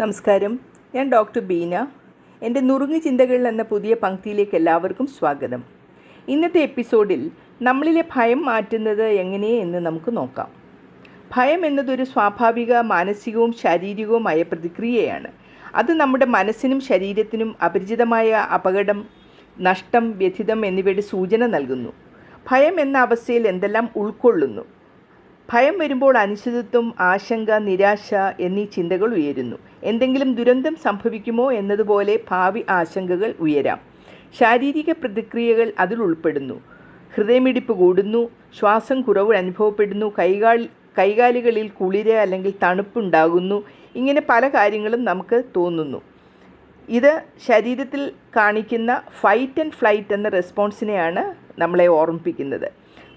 നമസ്കാരം, ഞാൻ ഡോക്ടർ ബീന. എൻ്റെ നുറുങ്ങ് ചിന്തകൾ എന്ന പുതിയ പങ്ക്തിയിലേക്ക് എല്ലാവർക്കും സ്വാഗതം. ഇന്നത്തെ എപ്പിസോഡിൽ നമ്മളിലെ ഭയം മാറ്റുന്നത് എങ്ങനെയെന്ന് നമുക്ക് നോക്കാം. ഭയം എന്നതൊരു സ്വാഭാവിക മാനസികവും ശാരീരികവുമായ പ്രതിക്രിയയാണ്. അത് നമ്മുടെ മനസ്സിനും ശരീരത്തിനും അപരിചിതമായ അപകടം, നഷ്ടം, വ്യഥിതം എന്നിവയുടെ സൂചന നൽകുന്നു. ഭയം എന്ന അവസ്ഥയിൽ എന്തെല്ലാം ഉൾക്കൊള്ളുന്നു? ഭയം വരുമ്പോൾ അനിശ്ചിതത്വം, ആശങ്ക, നിരാശ എന്നീ ചിന്തകൾ ഉയരുന്നു. എന്തെങ്കിലും ദുരന്തം സംഭവിക്കുമോ എന്നതുപോലെ ഭാവി ആശങ്കകൾ ഉയരാം. ശാരീരിക പ്രതിക്രിയകൾ അതിൽ ഉൾപ്പെടുന്നു. ഹൃദയമിടിപ്പ് കൂടുന്നു, ശ്വാസം കുറവ് അനുഭവപ്പെടുന്നു, കൈകാലുകളിൽ കുളിര് അല്ലെങ്കിൽ തണുപ്പുണ്ടാകുന്നു. ഇങ്ങനെ പല കാര്യങ്ങളും നമുക്ക് തോന്നുന്നു. ഇത് ശരീരത്തിൽ കാണിക്കുന്ന ഫൈറ്റ് ആൻഡ് ഫ്ലൈറ്റ് എന്ന റെസ്പോൺസിനെയാണ് നമ്മളെ ഓർമ്മിപ്പിക്കുന്നത്.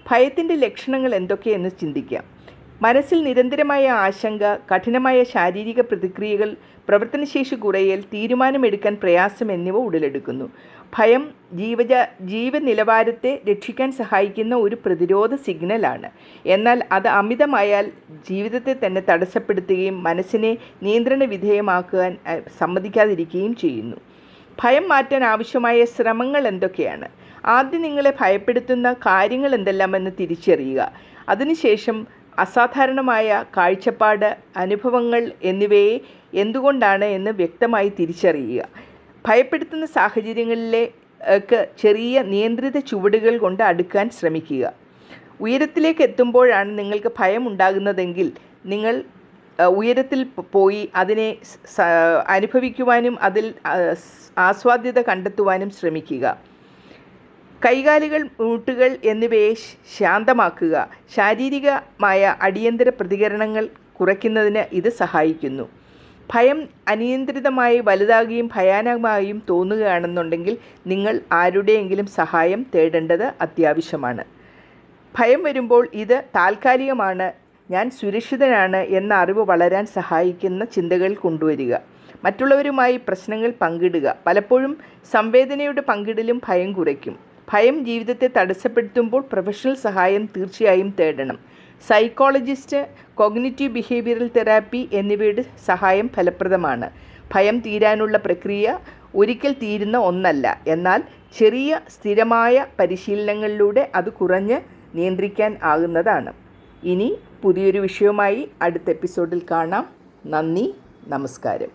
ഭയത്തിൻ്റെ ലക്ഷണങ്ങൾ എന്തൊക്കെയെന്ന് ചിന്തിക്കാം. മനസ്സിൽ നിരന്തരമായ ആശങ്ക, കഠിനമായ ശാരീരിക പ്രതിക്രിയകൾ, പ്രവർത്തനശേഷി കുറയൽ, തീരുമാനമെടുക്കാൻ പ്രയാസം എന്നിവ ഉടലെടുക്കുന്നു. ഭയം ജീവനിലവാരത്തെ രക്ഷിക്കാൻ സഹായിക്കുന്ന ഒരു പ്രതിരോധ സിഗ്നലാണ്. എന്നാൽ അത് അമിതമായാൽ ജീവിതത്തെ തന്നെ തടസ്സപ്പെടുത്തുകയും മനസ്സിനെ നിയന്ത്രണ വിധേയമാക്കുവാൻ സമ്മതിക്കാതിരിക്കുകയും ചെയ്യുന്നു. ഭയം മാറ്റാൻ ആവശ്യമായ ശ്രമങ്ങൾ എന്തൊക്കെയാണ്? ആദ്യം നിങ്ങളെ ഭയപ്പെടുത്തുന്ന കാര്യങ്ങൾ എന്തെല്ലാമെന്ന് തിരിച്ചറിയുക. അതിനുശേഷം അസാധാരണമായ കാഴ്ചപ്പാട്, അനുഭവങ്ങൾ എന്നിവയെ എന്തുകൊണ്ടാണ് എന്ന് വ്യക്തമായി തിരിച്ചറിയുക. ഭയപ്പെടുത്തുന്ന സാഹചര്യങ്ങളിലേക്ക് ചെറിയ നിയന്ത്രിത ചുവടുകൾ കൊണ്ട് അടുക്കാൻ ശ്രമിക്കുക. ഉയരത്തിലേക്ക് എത്തുമ്പോഴാണ് നിങ്ങൾക്ക് ഭയം ഉണ്ടാകുന്നതെങ്കിൽ നിങ്ങൾ ഉയരത്തിൽ പോയി അതിനെ അനുഭവിക്കുവാനും അതിൽ ആസ്വാദ്യത കണ്ടെത്തുവാനും ശ്രമിക്കുക. കൈകാലുകൾ, മൂട്ടുകൾ എന്നിവയെ ശാന്തമാക്കുക. ശാരീരികമായ അടിയന്തര പ്രതികരണങ്ങൾ കുറയ്ക്കുന്നതിന് ഇത് സഹായിക്കുന്നു. ഭയം അനിയന്ത്രിതമായി വലുതാകുകയും ഭയാനകമായും തോന്നുകയാണെന്നുണ്ടെങ്കിൽ നിങ്ങൾ ആരുടെയെങ്കിലും സഹായം തേടേണ്ടത് അത്യാവശ്യമാണ്. ഭയം വരുമ്പോൾ ഇത് താൽക്കാലികമാണ്, ഞാൻ സുരക്ഷിതനാണ് എന്ന അറിവ് വളരാൻ സഹായിക്കുന്ന ചിന്തകൾ കൊണ്ടുവരിക. മറ്റുള്ളവരുമായി പ്രശ്നങ്ങൾ പങ്കിടുക. പലപ്പോഴും സംവേദനയുടെ പങ്കിടലും ഭയം കുറയ്ക്കും. ഭയം ജീവിതത്തെ തടസ്സപ്പെടുത്തുമ്പോൾ പ്രൊഫഷണൽ സഹായം തീർച്ചയായും തേടണം. സൈക്കോളജിസ്റ്റ്, കോഗ്നിറ്റീവ് ബിഹേവിയറൽ തെറാപ്പി എന്നിവയുടെ സഹായം ഫലപ്രദമാണ്. ഭയം തീരാനുള്ള പ്രക്രിയ ഒരിക്കൽ തീരുന്ന ഒന്നല്ല. എന്നാൽ ചെറിയ സ്ഥിരമായ പരിശീലനങ്ങളിലൂടെ അത് കുറഞ്ഞ് നിയന്ത്രിക്കാൻ ആകുന്നതാണ്. ഇനി പുതിയൊരു വിഷയവുമായി അടുത്ത എപ്പിസോഡിൽ കാണാം. നന്ദി, നമസ്കാരം.